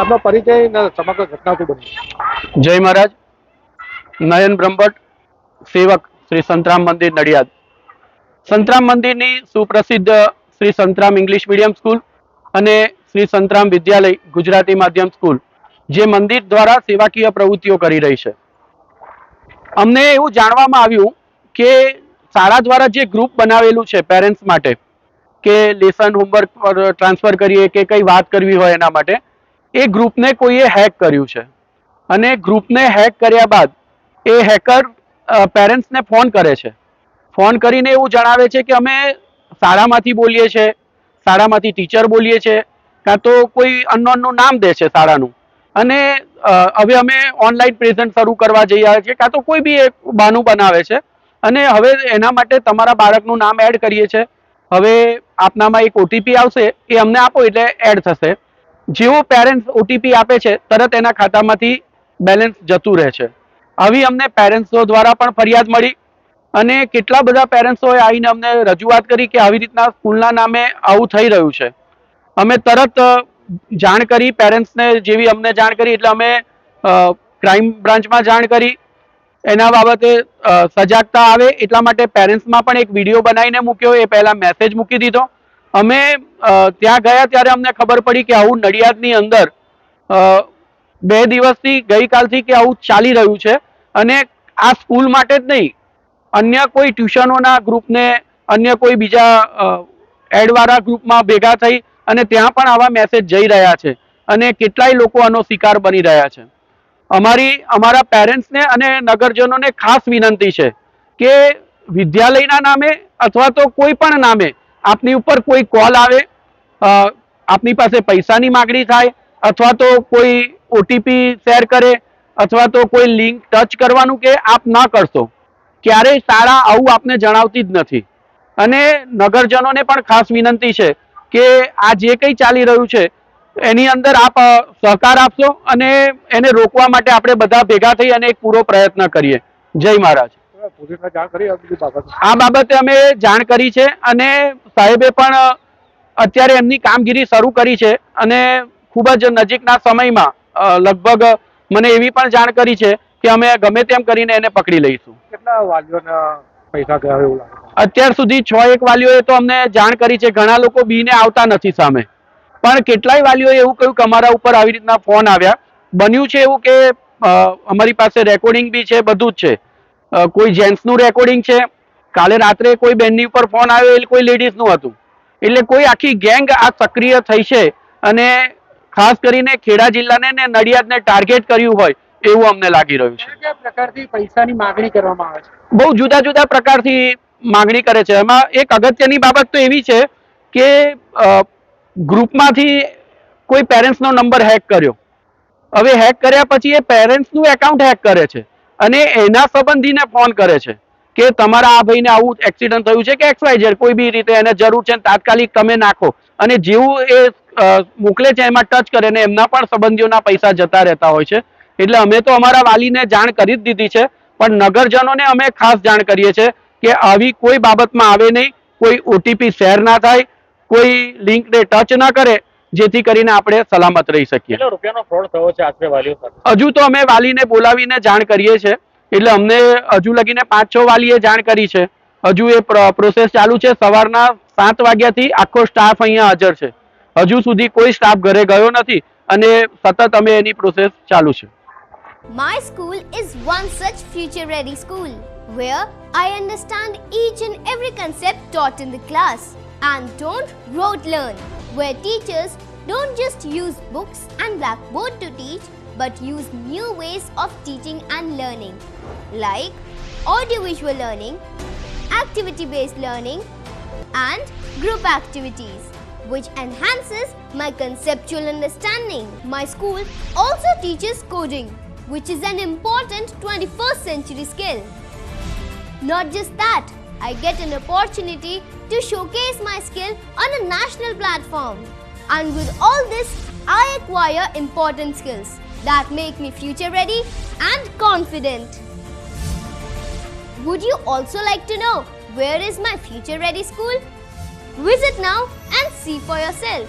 આપનો પરિચય અને સમગ્ર ઘટના શું બની? જય મહારાજ. નયન બ્રહ્મભટ્ટ, સેવક શ્રી સંતરામ મંદિર નડિયાદ. સંતરામ મંદિરની સુપ્રસિદ્ધ Shri Santram English medium school અને શ્રી સંતરામ વિદ્યાલય ગુજરાતી માધ્યમ સ્કૂલ જે મંદિર દ્વારા સેવાકીય પ્રવૃત્તિઓ કરી રહી છે. અમને એવું જાણવામાં આવ્યું કે શાળા દ્વારા જે ગ્રુપ બનાવેલું છે પેરેન્ટ્સ માટે કે લેસન હોમવર્ક ટ્રાન્સફર કરીએ કે કંઈ વાત કરવી હોય એના માટે, એ ગ્રુપને કોઈએ હેક કર્યું છે અને ગ્રુપને હેક કર્યા બાદ એ હેકર પેરેન્ટ્સને ફોન કરે છે. ફોન કરીને એવું જણાવે છે કે અમે શાળામાંથી બોલીએ છીએ, શાળામાંથી ટીચર બોલીએ છીએ, કાં તો કોઈ અનનોનનું નામ દે છે શાળાનું, અને હવે અમે ઓનલાઈન પ્રેઝન્ટ શરૂ કરવા જઈ રહ્યા છીએ, કાં તો કોઈ બી એક બહાનું બનાવે છે અને હવે એના માટે તમારા બાળકનું નામ એડ કરીએ છીએ, હવે આપનામાં એક ઓટીપી આવશે, એ અમને આપો એટલે એડ થશે. જેવો પેરેન્ટ્સ ઓટીપી આપે છે તરત એના ખાતામાંથી બેલેન્સ જતું રહે છે. આવી અમને પેરેન્ટ્સો દ્વારા પણ ફરિયાદ મળી અને કેટલા બધા પેરેન્ટ્સોએ આવીને અમને રજૂઆત કરી કે આવી રીતના સ્કૂલના નામે આવું થઈ રહ્યું છે. અમે તરત જાણ કરી પેરેન્ટ્સને, જેવી અમને જાણ કરી એટલે અમે ક્રાઇમ બ્રાન્ચમાં જાણ કરી. એના બાબતે સજાગતા આવે એટલા માટે પેરેન્ટ્સમાં પણ એક વિડીયો બનાવીને મૂક્યો, એ પહેલાં મેસેજ મૂકી દીધો. અમે ત્યાં ગયા ત્યારે અમને ખબર પડી કે આવું નડિયાદની અંદર 2 દિવસથી, ગઈકાલથી કે આવું ચાલી રહ્યું છે અને આ સ્કૂલ માટે જ નહીં, અન્ય કોઈ ટ્યુશનોના ગ્રુપને, અન્ય કોઈ બીજા એડવાળા ગ્રુપમાં ભેગા થઈ અને ત્યાં પણ આવા મેસેજ જઈ રહ્યા છે અને કેટલાય લોકો આનો શિકાર બની રહ્યા છે. અમારા પેરેન્ટ્સને અને નગરજનોને ખાસ વિનંતી છે કે વિદ્યાલયના નામે અથવા તો કોઈ પણ નામે આપની ઉપર કોઈ કોલ આવે, આપની પાસે પૈસાની માગણી થાય અથવા તો કોઈ ઓટીપી શેર કરે અથવા તો કોઈ લિંક ટચ કરવાનું કે આપ ના કરશો, ક્યારેય શાળા આવું આપને જણાવતી જ નથી. અને નગરજનોને પણ ખાસ વિનંતી છે કે આ જે કંઈ ચાલી રહ્યું છે એની અંદર આપ સહકાર આપશો અને એને રોકવા માટે આપણે બધા ભેગા થઈ અને એક પૂરો પ્રયત્ન કરીએ. જય મહારાજ. પોલીસને જાણ કરી આ બાબતે અમે જાણ કરી છે અને સાહેબે પણ અત્યારે એમની કામગીરી શરૂ કરી છે અને ખૂબ જ નજીકના સમયમાં લગભગ મને એવી પણ જાણ કરી છે કે અમે ગમે તેમ કરીને એને પકડી લઈશું. કેટલા વાલીઓના પૈસા ગયા એવું લાગે? અત્યાર સુધી 6-1 વાલીઓએ તો અમને જાણ કરી છે. ઘણા લોકો બીને આવતા નથી સામે, પણ કેટલાય વાલીઓએ એવું કહ્યું કે અમારા ઉપર આવી રીતના ફોન આવ્યા. બન્યું છે એવું કે અમારી પાસે રેકોર્ડિંગ બી છે, બધું જ છે. કોઈ જેન્ટ્સનું રેકોર્ડિંગ છે, કાલે રાત્રે કોઈ બેનની ઉપર ફોન આવ્યો એ કોઈ લેડીઝનું હતું. એટલે કોઈ આખી ગેંગ આ સક્રિય થઈ છે અને ખાસ કરીને ખેડા જિલ્લાને ને નડિયાદને ટાર્ગેટ કર્યું હોય એવું અમને લાગી રહ્યું છે. કયા પ્રકારથી પૈસાની માગણી કરવામાં આવે છે? બહુ જુદા જુદા પ્રકારથી માગણી કરે છે. એમાં એક અગત્યની બાબત તો એવી છે કે ગ્રુપમાંથી કોઈ પેરેન્ટ્સનો નંબર હેક કર્યો. હવે હેક કર્યા પછી એ પેરેન્ટ્સનું એકાઉન્ટ હેક કરે છે અને એના સંબંધીને ફોન કરે છે કે તમારા આ ભાઈને આવું એક્સિડન્ટ થયું છે કે XYZ, કોઈ બી રીતે એને જરૂર છે, તાત્કાલિક તમે નાખો. અને જેવું એ મોકલે છે એમાં ટચ કરે ને એમના પણ સંબંધીઓના પૈસા જતા રહેતા હોય છે. એટલે અમે તો અમારા વાલીને જાણ કરી જ દીધી છે, પણ નગરજનોને અમે ખાસ જાણ કરીએ છીએ કે આવી કોઈ બાબતમાં આવે નહીં, કોઈ ઓટીપી શેર ના થાય, કોઈ લિંકને ટચ ના કરે, જેથી કરીને આપણે સલામત રહી શકીએ. કેટલા રૂપિયાનો ફ્રોડ થયો છે આશરે વાલીઓ સાથે? હજુ તો અમે વાલીને બોલાવીને જાણ કરીએ છીએ, એટલે અમને હજુ લગીને 5-6 વાલીએ જાણ કરી છે. હજુ એ પ્રોસેસ ચાલુ છે. સવારના 7 વાગ્યાથી આખો સ્ટાફ અહીંયા હાજર છે. હજુ સુધી કોઈ સ્ટાફ ઘરે ગયો નથી અને સતત અમે એની પ્રોસેસ ચાલુ છે. My school is one such future-ready school where I understand each and every concept taught in the class and don't rote learn, where teachers don't just use books and blackboard to teach but use new ways of teaching and learning like audiovisual learning, activity-based learning and group activities which enhances my conceptual understanding. My school also teaches coding, which is an important 21st century skill. Not just that, I get an opportunity to showcase my skill on a national platform. And with all this, I acquire important skills that make me future ready and confident. Would you also like to know where is my future ready school? Visit now and see for yourself.